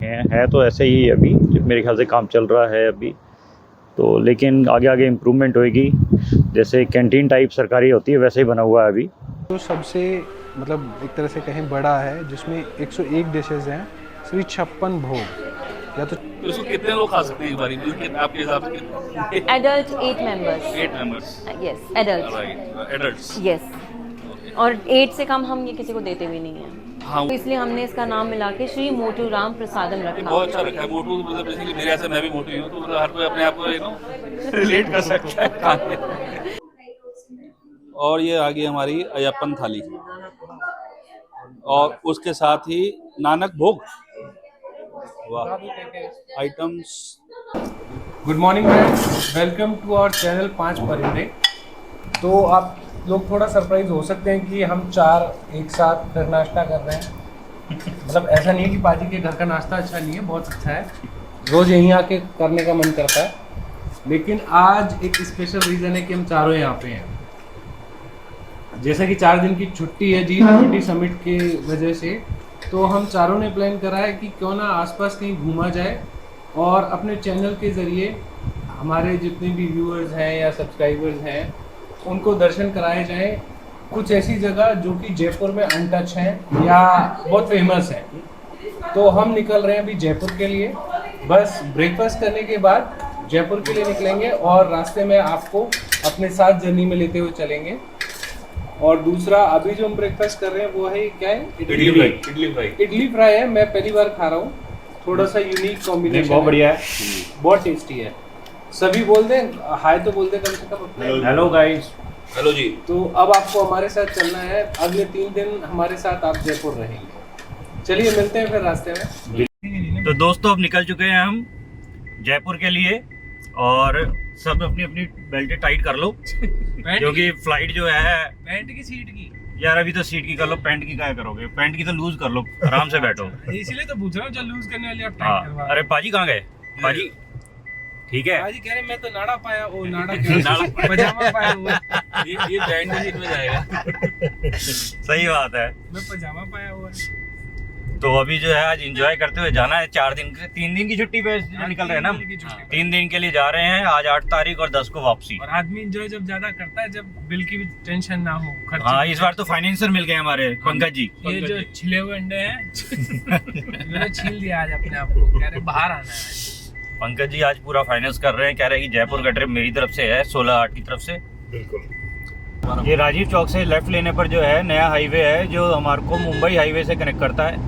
हैं तो ऐसे ही अभी मेरे ख्याल से काम चल रहा है अभी तो, लेकिन आगे आगे इम्प्रूवमेंट होएगी। जैसे कैंटीन टाइप सरकारी होती है वैसे ही बना हुआ है अभी। तो सबसे मतलब एक तरह से कहें बड़ा है, जिसमें 101 डिशेज हैं, श्री 56 भोग। या तो इसको कितने लोग खा सकते हैं एक बारी में आपके हिसाब से कितने? Adult 8 members. 8 members. Yes, adult. Right, adults. Yes. और 8 से कम हम ये किसी को देते भी नहीं हैं। हाँ, तो इसलिए हमने इसका नाम मिला के श्री मोटू राम प्रसादम ये रखा। बहुत अच्छा रखा है। मोटू मतलब बेसिकली मेरे ऐसे मैं भी मोटू ही हूँ, तो मतलब हर कोई अपने आप को रिलेट कर सकता है खाने में। और ये आ गई हमारी अयप्पन थाली और उसके साथ ही नानक भोग। वाह items. Good morning friends, welcome to our channel 5 परिंदे। तो आप लोग थोड़ा सरप्राइज हो सकते हैं कि हम 4 एक साथ फिर नाश्ता कर रहे हैं। मतलब ऐसा नहीं है कि पाजी के घर का नाश्ता अच्छा नहीं है, बहुत अच्छा है, रोज़ यहीं आके करने का मन करता है। लेकिन आज एक स्पेशल रीज़न है कि हम चारों यहाँ पे हैं। जैसा कि 4 दिन की छुट्टी है G20 समिट के वजह से, तो हम चारों ने प्लान करा है कि क्यों ना आसपास कहीं घूमा जाए और अपने चैनल के ज़रिए हमारे जितने भी व्यूअर्स हैं या सब्सक्राइबर्स हैं उनको दर्शन कराए जाएं कुछ ऐसी जगह जो कि जयपुर में अनटच हैं या बहुत फेमस हैं। तो हम निकल रहे हैं अभी जयपुर के लिए। बस ब्रेकफास्ट करने के बाद जयपुर के लिए निकलेंगे और रास्ते में आपको अपने साथ जर्नी में लेते हुए चलेंगे। और दूसरा, अभी जो हम ब्रेकफास्ट कर रहे हैं वो है, क्या है? इडली फ्राई। इडली फ्राई है, मैं पहली बार खा रहा हूँ। थोड़ा सा यूनिक कॉम्बिनेशन, बहुत बढ़िया है, बहुत टेस्टी है। सभी बोल दें हाय, तो बोल दें कम से कम। Hello guys. हेलो जी। तो अब आपको हमारे साथ चलना है, अगले 3 दिन हमारे साथ आप जयपुर रहेंगे। चलिए मिलते हैं फिर रास्ते में। तो दोस्तों अब निकल चुके हैं हम जयपुर के लिए और सब अपनी अपनी बेल्ट टाइट कर लो क्योंकि फ्लाइट जो है पैंट की सीट की, यार अभी तो सीट की कर लो, पैंट की क्या करोगे? पैंट की तो लूज कर लो, आराम से बैठो। इसीलिए तो पूछ रहा हूँ, जो लूज करने वाली आप हाँ, टाइट करवा। अरे पाजी कहाँ गए? पाजी ठीक है। पाजी कह रहे मैं तो नाड़ा पाया, ओ नाड़ा नाड़ा पजामा पाया हुआ। ये बैंड सीट में जाएगा। सही बात है। मैं पजामा पाया हुआ। तो अभी जो है आज एंजॉय करते हुए जाना है। 3 दिन की छुट्टी पे निकल रहे हैं ना हम। 3 दिन के लिए जा रहे हैं। आज 8 तारीख और 10 को वापसी। और आदमी एंजॉय जब ज्यादा करता है जब बिल की भी टेंशन ना हो, खर्चे। हाँ, इस बार तो फाइनेंसर मिल गए हमारे पंकज जी। ये जो छिले हुए अंडे हैं मैंने छील दिया आज अपने आप को, कह रहे बाहर आना है। पंकज जी आज पूरा फाइनेंस कर रहे हैं, कह रहे हैं कि जयपुर का ट्रिप मेरी तरफ से है, 16/8 की तरफ से। बिल्कुल। ये राजीव चौक से लेफ्ट लेने पर जो है नया हाईवे है जो हमारे को मुंबई हाईवे से कनेक्ट करता है।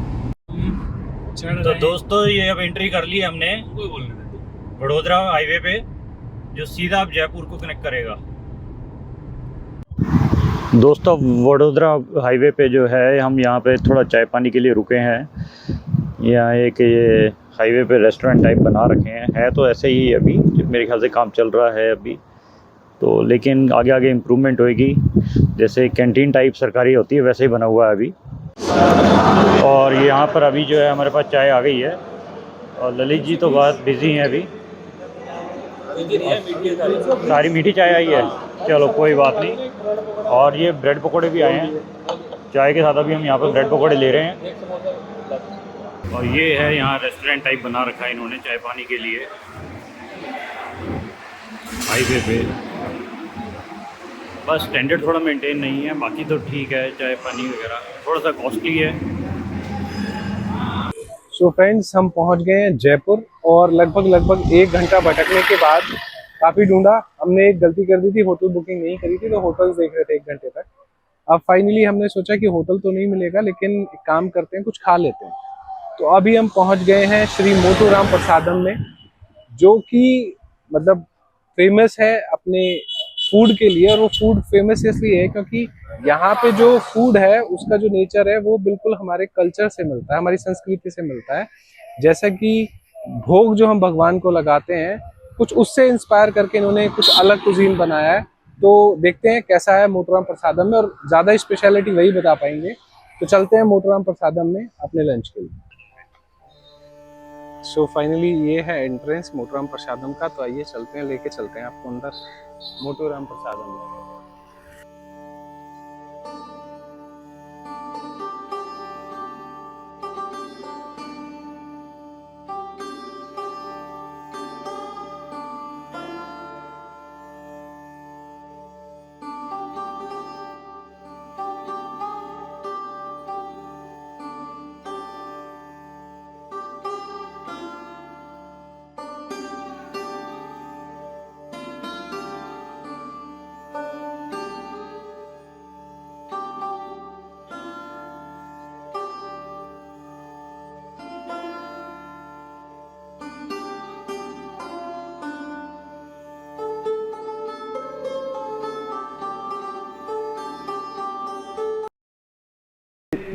तो दोस्तों ये अब एंट्री कर ली हमने वडोदरा हाईवे पे, जो सीधा अब जयपुर को कनेक्ट करेगा। दोस्तों वडोदरा हाईवे पे जो है हम यहाँ पे थोड़ा चाय पानी के लिए रुके हैं। यहाँ एक ये हाईवे पे रेस्टोरेंट टाइप बना रखे हैं, है तो ऐसे ही अभी मेरे ख्याल से काम चल रहा है अभी तो, लेकिन आगे आगे इम्प्रूवमेंट होएगी। जैसे कैंटीन टाइप सरकारी होती है वैसे ही बना हुआ है अभी। और यहाँ पर अभी जो है हमारे पास चाय आ गई है और ललित जी तो बहुत बिजी हैं अभी। सारी मीठी चाय आई है, चलो कोई बात नहीं। और ये ब्रेड पकोड़े भी आए हैं चाय के साथ। अभी हम यहाँ पर ब्रेड पकोड़े ले रहे हैं। और ये है यहाँ रेस्टोरेंट टाइप बना रखा है इन्होंने चाय पानी के लिए हाईवे पे। बस स्टैंडर्ड थोड़ा मेंटेन नहीं है, बाकी तो ठीक है। चाय पानी वगैरह थोड़ा सा कॉस्टली है। सो फ्रेंड्स, हम पहुंच गए हैं जयपुर और लगभग 1 घंटा भटकने के बाद काफ़ी ढूंढा। हमने एक गलती कर दी थी, होटल बुकिंग नहीं करी थी, तो होटल देख रहे थे 1 घंटे तक। अब फाइनली हमने सोचा कि होटल तो नहीं मिलेगा, लेकिन एक काम करते हैं, कुछ खा लेते हैं। तो अभी हम पहुंच गए हैं श्री मोटू राम प्रसादम में, जो कि मतलब फेमस है अपने फूड के लिए। और वो फूड फेमस इसलिए है क्योंकि यहाँ पे जो फूड है उसका जो नेचर है वो बिल्कुल हमारे कल्चर से मिलता है, हमारी संस्कृति से मिलता है। जैसा कि भोग जो हम भगवान को लगाते हैं, कुछ उससे इंस्पायर करके इन्होंने कुछ अलग कुजीन बनाया है। तो देखते हैं कैसा है मोटू राम प्रसादम में, और ज़्यादा स्पेशलिटी वही बता पाएंगे। तो चलते हैं मोटू राम प्रसादम में अपने लंच के लिए। सो फाइनली ये है एंट्रेंस मोटू राम प्रसादम का। तो आइए चलते हैं, लेके चलते हैं आपको अंदर मोटू राम प्रसादम में।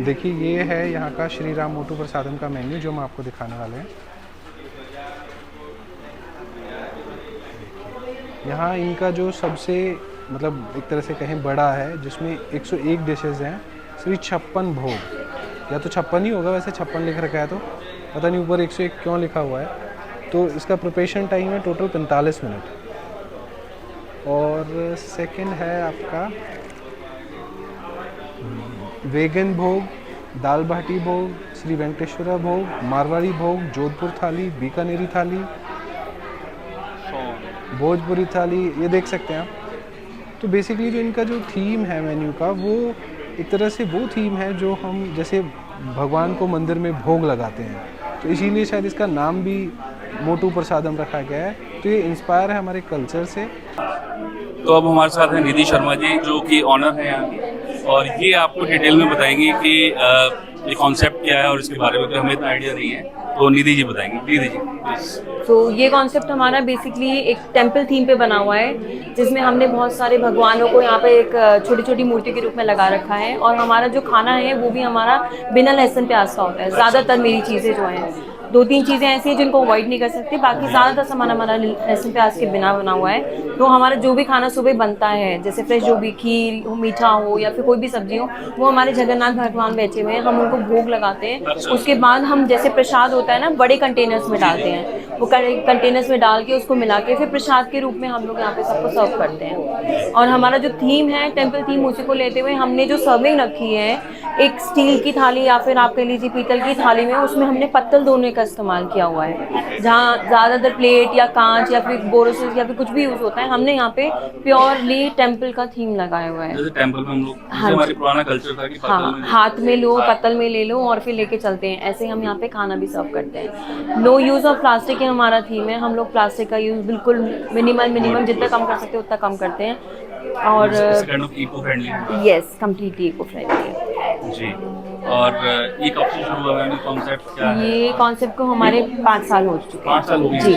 देखिए ये है यहाँ का श्री राम मोटू प्रसादम का मेन्यू जो हम आपको दिखाने वाले हैं। यहाँ इनका जो सबसे मतलब एक तरह से कहें बड़ा है, जिसमें 101 डिशेज़ हैं, श्री 56 भोग, या तो 56 ही होगा, वैसे 56 लिख रखा है तो पता नहीं ऊपर 101 क्यों लिखा हुआ है। तो इसका प्रिपरेशन टाइम है टोटल 45 मिनट। और सेकंड है आपका वेगन भोग, दाल बाटी भोग, श्री वेंकटेश्वरा भोग, मारवाड़ी भोग, जोधपुर थाली, बीकानेरी थाली, भोजपुरी थाली, ये देख सकते हैं आप। तो बेसिकली जो इनका जो थीम है मेन्यू का, वो एक तरह से वो थीम है जो हम जैसे भगवान को मंदिर में भोग लगाते हैं, तो इसीलिए शायद इसका नाम भी मोटू प्रसादम रखा गया है। तो ये इंस्पायर है हमारे कल्चर से। तो अब हमारे साथ हैं निधि शर्मा जी, जो कि ऑनर है यहाँ की, और ये आपको डिटेल में बताएंगे कि ये कॉन्सेप्ट क्या है और इसके बारे में तो हमें इतना आइडिया नहीं है, तो निधि जी बताएंगे। निधि जी प्लीज। तो ये कॉन्सेप्ट हमारा बेसिकली एक टेंपल थीम पे बना हुआ है, जिसमें हमने बहुत सारे भगवानों को यहाँ पे एक छोटी छोटी मूर्ति के रूप में लगा रखा है। और हमारा जो खाना है वो भी हमारा बिना लहसुन प्याज का होता है। ज़्यादातर मेरी चीज़ें जो हैं, 2-3 चीज़ें ऐसी हैं जिनको अवॉइड नहीं कर सकते, बाकी ज़्यादातर सामान हमारा लहसुन प्याज के बिना बना हुआ है। तो हमारा जो भी खाना सुबह बनता है, जैसे फ्रेश जो भी खीर हो, मीठा हो या फिर कोई भी सब्जी हो, वो हमारे जगन्नाथ भगवान बैठे हुए हैं, हम उनको भोग लगाते हैं। उसके बाद हम जैसे प्रसाद होता है ना, बड़े कंटेनर्स में डालते हैं, वो कंटेनर्स में डाल के उसको मिला के फिर प्रसाद के रूप में हम लोग यहाँ पे सबको सर्व करते हैं। और हमारा जो थीम है टेंपल थीम, उसी को लेते हुए हमने जो सर्विंग रखी है, एक स्टील की थाली या फिर आप कह लीजिए पीतल की थाली में, उसमें हमने पत्तल दोने का इस्तेमाल किया हुआ है। जहाँ ज़्यादातर प्लेट या कांच या फिर बोरोसिस या फिर कुछ भी यूज़ होता है, हमने यहाँ पे प्योरली टेंपल का थीम लगाया हुआ है। जैसे टेंपल में हम लोग, हाँ, हमारी पुराना कल्चर था कि हाँ, हाथ में लो, पत्तल में ले लो और फिर लेके चलते हैं, ऐसे हम यहाँ पे खाना भी सर्व करते हैं। नो यूज़ ऑफ प्लास्टिक है हमारा थीम है। हम लोग प्लास्टिक का यूज़ बिल्कुल मिनिमम जितना कम कर सकते हैं उतना कम करते हैं। और eco friendly, yes, completely eco friendly है जी। और ये कब से शुरू हुआ है, कॉन्सेप्ट क्या है? ये कॉन्सेप्ट को हमारे 5 साल हो चुके हैं। 5 साल हो गए जी।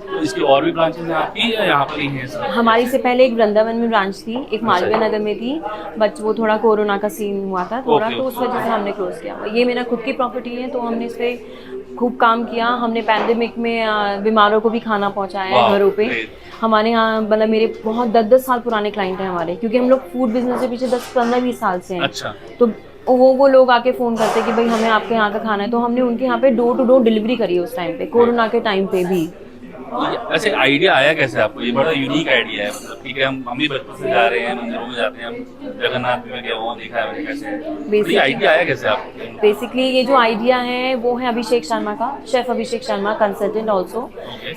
तो इसकी और भी ब्रांचेस हैं आपकी या यहाँ पर ही हैं सर? हमारी से पहले एक वृंदावन में ब्रांच थी, एक मालवीय नगर में थी, बट वो थोड़ा कोरोना का सीन हुआ था थोड़ा, तो उस वजह से हमने क्लोज किया। ये मेरा खुद की प्रॉपर्टी है, तो हमने इस पर खूब काम किया। हमने पैंडेमिक में बीमारों को भी खाना पहुँचाया है घरों पे। हमारे यहाँ मतलब मेरे बहुत 10-10 साल पुराने क्लाइंट हैं हमारे, क्योंकि हम लोग फूड बिजनेस के पीछे 10-15-20 साल से हैं। अच्छा। तो वो लोग आके फ़ोन करते हैं कि भाई हमें आपके यहाँ का खाना है, तो हमने उनके यहाँ पे डोर टू डोर डिलीवरी करी है उस टाइम पे, कोरोना के टाइम पे भी। ऐसे आइडिया आया कैसे आपको? ये बड़ा यूनिक आइडिया है। मतलब ठीक है, हम भी बचपन से जा रहे हैं, मंदिरों में जाते हैं, हम जगन्नाथ में गए, वहाँ देखा है मैंने कैसे। ये आइडिया आया कैसे आपको? बेसिकली ये जो आइडिया है वो है अभिषेक शर्मा का, chef Abhishek Sharma, consultant also.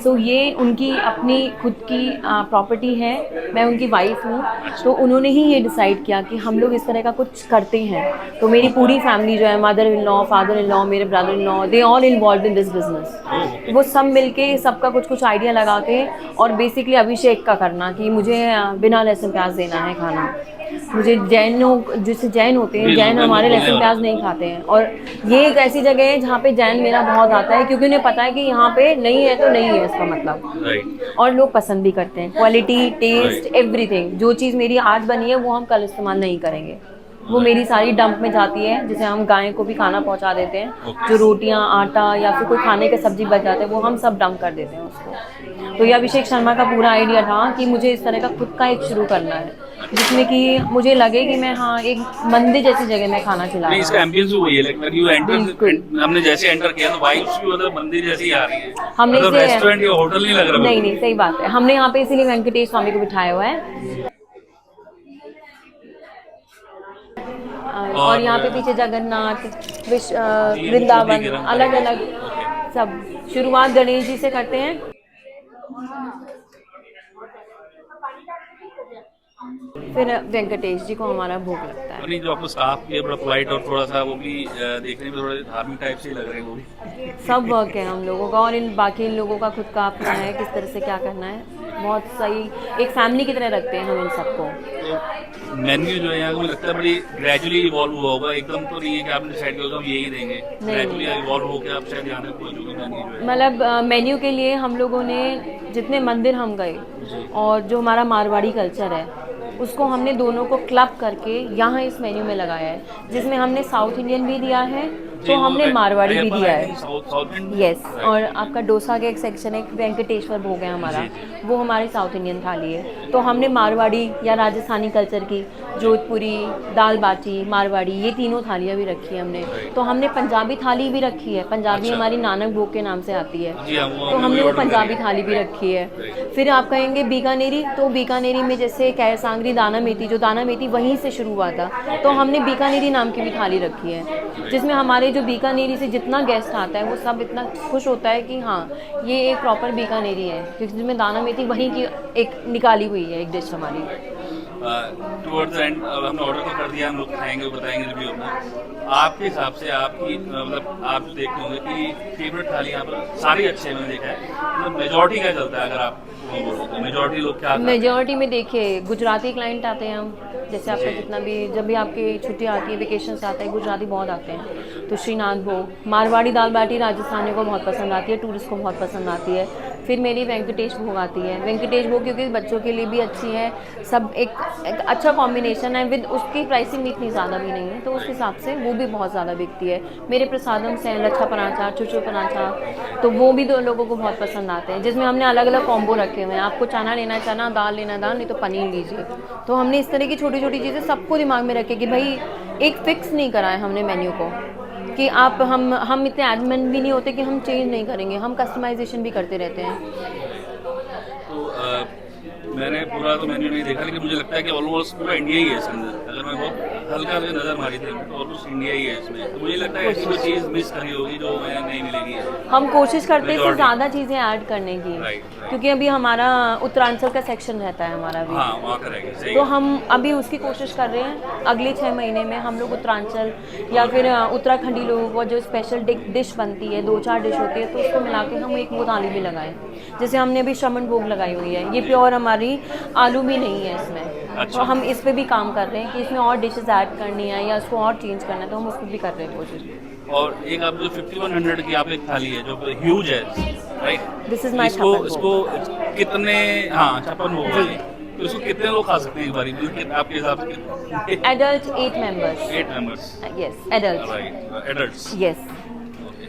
सो ये उनकी अपनी खुद की प्रॉपर्टी है, मैं उनकी वाइफ हूँ, तो उन्होंने ही ये डिसाइड किया कि हम लोग इस तरह का कुछ करते हैं। तो मेरी पूरी फैमिली जो है, mother in law, father in law, मेरे brother in law, they all involve in this business. वो सब मिलके सबका कुछ आइडिया लगा के, और बेसिकली अभिषेक का करना कि मुझे बिना लहसुन प्याज देना है खाना। मुझे जैन जैसे जैन होते हैं, जैन हमारे लहसुन प्याज नहीं खाते हैं, और ये एक ऐसी जगह है जहाँ पे जैन मेरा बहुत आता है, क्योंकि उन्हें पता है कि यहाँ पे नहीं है तो नहीं है इसका मतलब। और लोग पसंद भी करते हैं, क्वालिटी, टेस्ट, एवरीथिंग। जो चीज़ मेरी आज बनी है वो हम कल इस्तेमाल नहीं करेंगे, वो मेरी सारी डंप में जाती है, जिसे हम गाय को भी खाना पहुंचा देते हैं। जो रोटियां, आटा या फिर कोई खाने का सब्जी बच जाते हैं, वो हम सब डंप कर देते हैं उसको। तो ये अभिषेक शर्मा का पूरा आइडिया था कि मुझे इस तरह का खुद का एक शुरू करना है, जिसमें कि मुझे लगे कि मैं एक मंदिर जैसी जगह में खाना खिला रहा हूं। इसका एम्बियंस भी वही है, लाइक यू एंटर, हमने जैसे एंटर किया तो वाइब्स भी मतलब मंदिर जैसी आ रही है। हमने मतलब रेस्टोरेंट या होटल नहीं लग रहा। नहीं, सही बात है। हमने यहाँ पे इसीलिए वेंकटेश स्वामी को बिठाया हुआ है, और यहाँ पे पीछे जगन्नाथ, वृंदावन, अलग अलग सब। शुरुआत गणेश जी से करते हैं, फिर वेंकटेश जी को हमारा भोग लगता है। नहीं, जो आपको स्टाफ भी है बड़ा पोलाइट और थोड़ा सा वो भी देखने में थोड़ा धार्मिक टाइप से लग रहे हैं वो भी। सब वर्क है हम लोगों का, और बाकी इन लोगों का खुद का अपना है, किस तरह से क्या करना है। बहुत सही, एक फैमिली की तरह रखते हैं हम इन सबको। तो मेन्यू जो है यहाँ मुझे लगता है बड़ी ग्रेजुअली इवॉल्व हुआ होगा, एकदम तो नहीं है कि आपने डिसाइड किया हम यही देंगे। ग्रेजुअली इवॉल्व होकर आप शायद यहाँ तक पहुँचोगे मेन्यू जो है। मतलब मेन्यू के लिए हम लोगों ने जितने मंदिर हम गए, और जो हमारा मारवाड़ी कल्चर है उसको हमने दोनों को क्लब करके यहाँ इस मेन्यू में लगाया है, जिसमें हमने साउथ इंडियन भी दिया है, तो हमने मारवाड़ी भी दिया है। यस, और आपका डोसा का एक सेक्शन है, वेंकटेश्वर भोग है हमारा, वो हमारी साउथ इंडियन थाली है। तो हमने मारवाड़ी या राजस्थानी कल्चर की जोधपुरी, दाल बाटी, मारवाड़ी, ये तीनों थालियाँ भी रखी है हमने। तो हमने पंजाबी थाली भी रखी है, पंजाबी हमारी नानक भोग के नाम से आती है, तो हमने वो पंजाबी थाली भी रखी है। फिर आप कहेंगे बीकानेरी, तो बीकानेरी में जैसे कैरसांगरी दाना मेथी, जो दाना मेथी वहीं से शुरू हुआ था, तो हमने बीकानेरी नाम की भी थाली रखी है, जिसमें हमारे जो बीकानेरी से जितना गेस्ट आता है वो सब इतना खुश होता है कि हाँ ये एक प्रॉपर बीकानेरी है, क्योंकि जिसमें दाना मेथी वहीं की एक निकाली हुई है एक डिश हमारी। टुवर्ड्स एंड हमने ऑर्डर तो कर दिया, हम लोग खाएंगे, बताएंगे रिव्यू अपना। आपके हिसाब से आपकी मतलब आप जो देखते होंगे कि फेवरेट थाली यहाँ पर सारी अच्छे हैं, मैंने देखा है, मतलब मेजॉरिटी क्या चलता है? अगर आप मेजॉरिटी लोग क्या खाते हैं? मेजॉरिटी में देखिए गुजराती क्लाइंट आते हैं हम, जैसे आपका जितना भी जब भी आपकी छुट्टी आती है, वेकेशंस आते हैं, गुजराती बहुत आते हैं, तो श्रीनाथ भोग, मारवाड़ी दाल बाटी राजस्थानियों को बहुत पसंद आती है, टूरिस्ट को बहुत पसंद आती है। फिर मेरी वेंकटेश भोग आती है, वेंकटेश भोग क्योंकि बच्चों के लिए भी अच्छी है, सब एक अच्छा कॉम्बिनेशन है, विद उसकी प्राइसिंग भी इतनी ज़्यादा भी नहीं है, तो उस हिसाब से वो भी बहुत ज़्यादा बिकती है। मेरे प्रसादम से लच्छा पराठा, चुचू पराठा, तो वो भी दो लोगों को बहुत पसंद आते हैं, जिसमें हमने अलग अलग कॉम्बो रखे हुए हैं, आपको चना लेना चना, दाल लेना दाल, नहीं तो पनीर लीजिए। तो हमने इस तरह की छोटी छोटी चीज़ें सबको दिमाग में रखे कि भाई एक फिक्स नहीं करा है हमने मेन्यू को, कि आप हम इतने एडमिन भी नहीं होते कि हम चेंज नहीं करेंगे, हम कस्टमाइजेशन भी करते रहते हैं। तो मैंने पूरा तो मेन्यू नहीं देखा, लेकिन मुझे लगता है कि ऑलमोस्ट पूरा इंडिया ही है इसके अंदर। अगर मैं बहुत हल्का से नज़र मारी थी तो ऑलमोस्ट इंडिया ही है इसमें, तो मुझे लगता है ऐसी कोई चीज़ मिस करी होगी जो मैं नहीं मिलेगी। हम कोशिश करते हैं इससे Majority। ज़्यादा चीज़ें ऐड करने की, क्योंकि अभी हमारा उत्तरांचल का सेक्शन रहता है हमारा भी, हाँ वहाँ करेंगे, सही तो है। हम अभी उसकी कोशिश कर रहे हैं अगले 6 महीने में हम लोग उत्तरांचल या फिर उत्तराखंडी लोगों को जो स्पेशल डिश बनती है, 2-4 डिश होती है, तो उसको मिला के हम एक वो थाली भी लगाएं। जैसे हमने अभी श्रमण भोग लगाई हुई है, ये प्योर हमारी, आलू भी नहीं है इसमें। अच्छा। तो हम इस पे भी काम कर रहे हैं कि इसमें और डिशेस ऐड करनी है या उसको और चेंज करना है, तो हम उसको भी कर रहे हैं कोशिश। और एक आप जो 5100 की आप एक थाली है जो ह्यूज है, राइट? दिस इज माई इसको कितने, हाँ 56 वो वाली, तो इसको कितने लोग खा सकते हैं एक बारी में आपके हिसाब से? Adult 8 members. 8 members, yes adult, right, adults. Yes,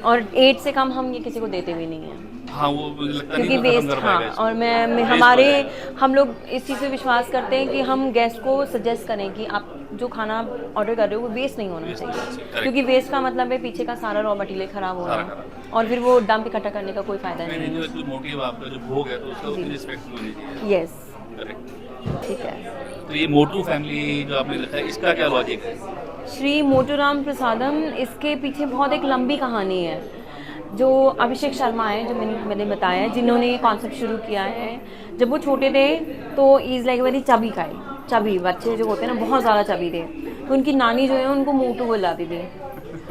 और 8 से कम हम ये किसी को देते भी नहीं हैं, हाँ वो मुझे लगता क्योंकि नहीं कि खत्म वेस्ट, कर हाँ, पाएगा इसको। और मैं Waste हमारे हो जाएगा। हम लोग इस चीज़ पे विश्वास करते हैं कि हम गेस्ट को सजेस्ट करें कि आप जो खाना ऑर्डर कर रहे हो वो वेस्ट नहीं होना चाहिए, correct। क्योंकि वेस्ट का मतलब है पीछे का सारा रॉ मटेरियल खराब हो रहा सारा है, और फिर वो डंप इकट्ठा करने का कोई फ़ायदा नहीं, नहीं है। जो मोटिव आपका जो भोग है तो उसका उतनी रिस्पेक्ट होनी चाहिए। Yes, correct. ठीक है। तो ये मोटू फैमिली जो आपने रखा है, इसका क्या लॉजिक है? श्री मोटूराम प्रसादम, इसके पीछे बहुत एक लंबी कहानी है। जो अभिषेक शर्मा है, जो मैंने बताया है, जिन्होंने ये कॉन्सेप्ट शुरू किया है, जब वो छोटे थे तो is like very chubby chubby बच्चे जो होते हैं ना, बहुत ज़्यादा चबी थे, तो उनकी नानी जो है उनको मोटू बुलाती थी,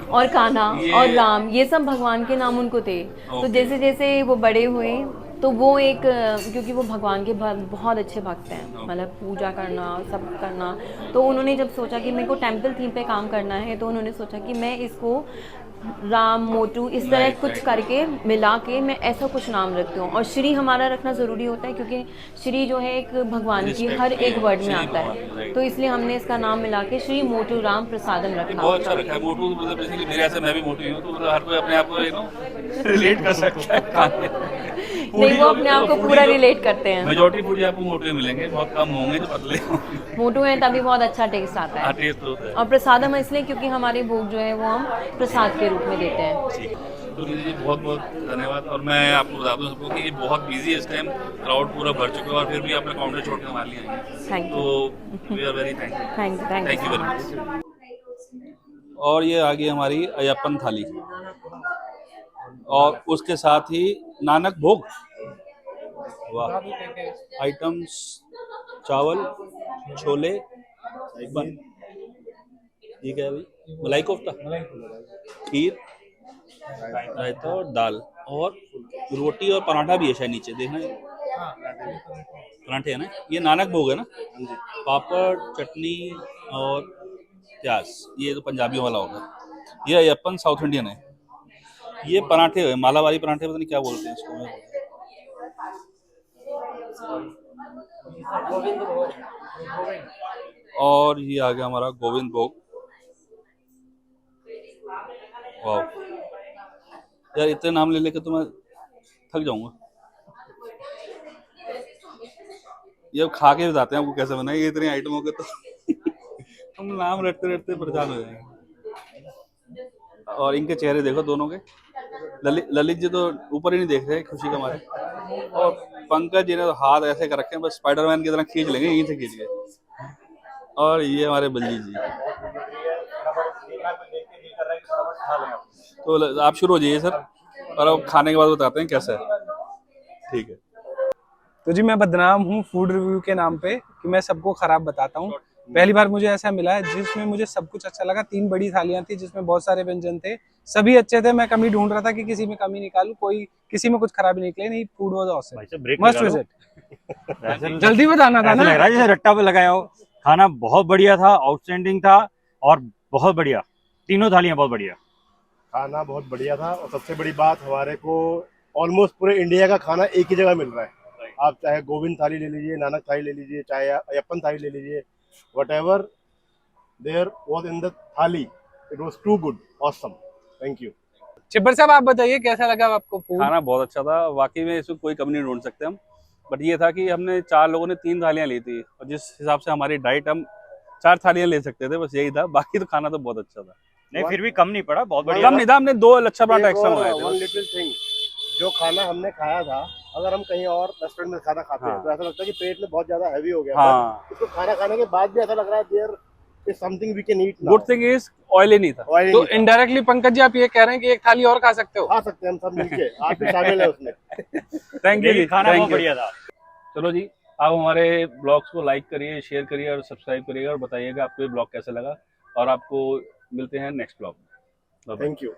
और कान्हा और राम, ये सब भगवान के नाम उनको थे। तो जैसे जैसे वो बड़े हुए तो वो एक, क्योंकि वो भगवान के बहुत अच्छे भक्त हैं, मतलब पूजा करना सब करना, तो उन्होंने जब सोचा कि मेरे को टेम्पल थीम पे काम करना है, तो उन्होंने सोचा कि मैं इसको राम मोटू इस तरह कुछ करके मिला के मैं ऐसा कुछ नाम रखती हूँ। और श्री हमारा रखना ज़रूरी होता है, क्योंकि श्री जो है एक भगवान की हर एक वर्ड में आता है, तो इसलिए हमने इसका नाम मिला के श्री मोटू राम प्रसादम रखा। बहुत अच्छा रखा है मोटू, मतलब बेसिकली मेरे ऐसे मैं भी मोटू ही हूँ, तो मतलब हर कोई अपने आप को रिलेट कर सकता है। नहीं, वो अपने आप को पूरा रिलेट करते हैं। मेजॉरिटी फूडी आपको मोटे मिलेंगे, बहुत कम होंगे जो पतले होंगे। मोटू है तभी बहुत अच्छा टेस्ट आता हाँ, है। टेस्ट तो होता है। और प्रसादम इसलिए क्योंकि हमारे भोग जो है वो हम प्रसाद के रूप में देते हैं। तो जी बहुत बहुत धन्यवाद। और मैं आपको बता दूं सबको कि ये बहुत बिजी है इस टाइम, क्राउड पूरा भर चुका है, और फिर भी आपने काउंटर छोड़ के हमारे लिए आए, थैंक यू, तो we are very thankful. Thank you very much. और ये आ गई हमारी अयप्पन थाली, और उसके साथ ही नानक भोग। वाह, आइटम्स चावल, छोले, बन, ये क्या है भाई, मलाई कोफ्ता, खीर, रायता और दाल, और रोटी और पराठा भी है शायद नीचे, देखना पराठे है ना। ये नानक भोग है ना, पापड़, चटनी और प्याज, ये तो पंजाबियों वाला होगा। ये अयप्पन साउथ इंडियन है। ये पराठे है, मालाबारी पराठे, पता नहीं क्या बोलते हैं इसको। और ये आ गया हमारा गोविंद भोग। वाह यार, इतने नाम ले लेके तो मैं थक जाऊंगा। ये अब खा के बताते हैं आपको कैसे बनाए, ये इतनी आइटमों के तो हम नाम रटते रटते परेशान हो जाएंगे। और इनके चेहरे देखो दोनों के, ललित जी तो ऊपर ही नहीं देख रहे खुशी के मारे, और पंकज जी ने तो हाथ ऐसे कर रखे हैं बस स्पाइडरमैन की तरह खींच लेंगे, यहीं से खींच के। और ये हमारे बल्ली जी। तो आप शुरू हो जाइए सर, और अब खाने के बाद बताते हैं कैसा है। ठीक है। तो जी मैं बदनाम हूँ फूड रिव्यू के नाम पे कि मैं सबको खराब बताता हूँ। पहली बार मुझे ऐसा मिला है जिसमें मुझे सब कुछ अच्छा लगा। 3 बड़ी थालियां थी जिसमें बहुत सारे व्यंजन थे, सभी अच्छे थे। मैं कमी ढूंढ रहा था कि किसी में कमी निकालूं, कोई किसी में कुछ खराबी निकले नहीं। Food was awesome, must visit. जल्दी बताना था ना, लग रहा है जैसे रट्टा पे लगाया हो। खाना बहुत बढ़िया था, आउटस्टैंडिंग था, और बहुत बढ़िया, तीनों थालियां बहुत बढ़िया। खाना बहुत बढ़िया था, और सबसे बड़ी बात हमारे को ऑलमोस्ट पूरे इंडिया का खाना एक ही जगह मिल रहा है। आप चाहे गोविंद थाली ले लीजिए, नानक थाली ले लीजिए, चाहे अयप्पन थाली ले लीजिए, whatever there was in the थाली, it was too good, awesome, thank you। Chhibber साहब आप बताइए कैसा लगा आपको फूड? खाना बहुत अच्छा था, वाकई में इसमें कोई कमी नहीं ढूंढ सकते हम। बट ये था कि हमने 4 लोगों ने 3 थालियां ली थी, और जिस हिसाब से हमारी डाइट, हम 4 थालियां ले सकते थे, बस यही था। बाकी तो खाना तो बहुत अच्छा था। नहीं फिर भी कम नहीं पड़ा, बहुत बढ़िया कम नहीं था, हमने 2 लच्छा पराठा एक्स्ट्रा मंगाए वन थे। लिटिल थिंग, जो खाना हमने खाया था, अगर हम कहीं और रेस्टोरेंट में खाना खाते हैं तो ऐसा लगता है कि पेट में बहुत ज्यादा हैवी हो गया। हाँ। इसको खाना खाने के बाद भी ऐसा लग रहा है there is something we can eat now. Good thing is oily नहीं था। तो इनडायरेक्टली पंकज जी आप ये कह रहे हैं कि एक थाली और खा सकते हो? खा सकते हैं हम सब मिलके, आप भी शामिल है उसमें। थैंक यू जी, खाना thank बहुत you। बढ़िया था। चलो जी, आप हमारे ब्लॉग्स को लाइक करिए, शेयर करिए और सब्सक्राइब करिएगा, और बताइएगा आपको ये ब्लॉग कैसा लगा। और आपको मिलते हैं नेक्स्ट ब्लॉग में। Thank you.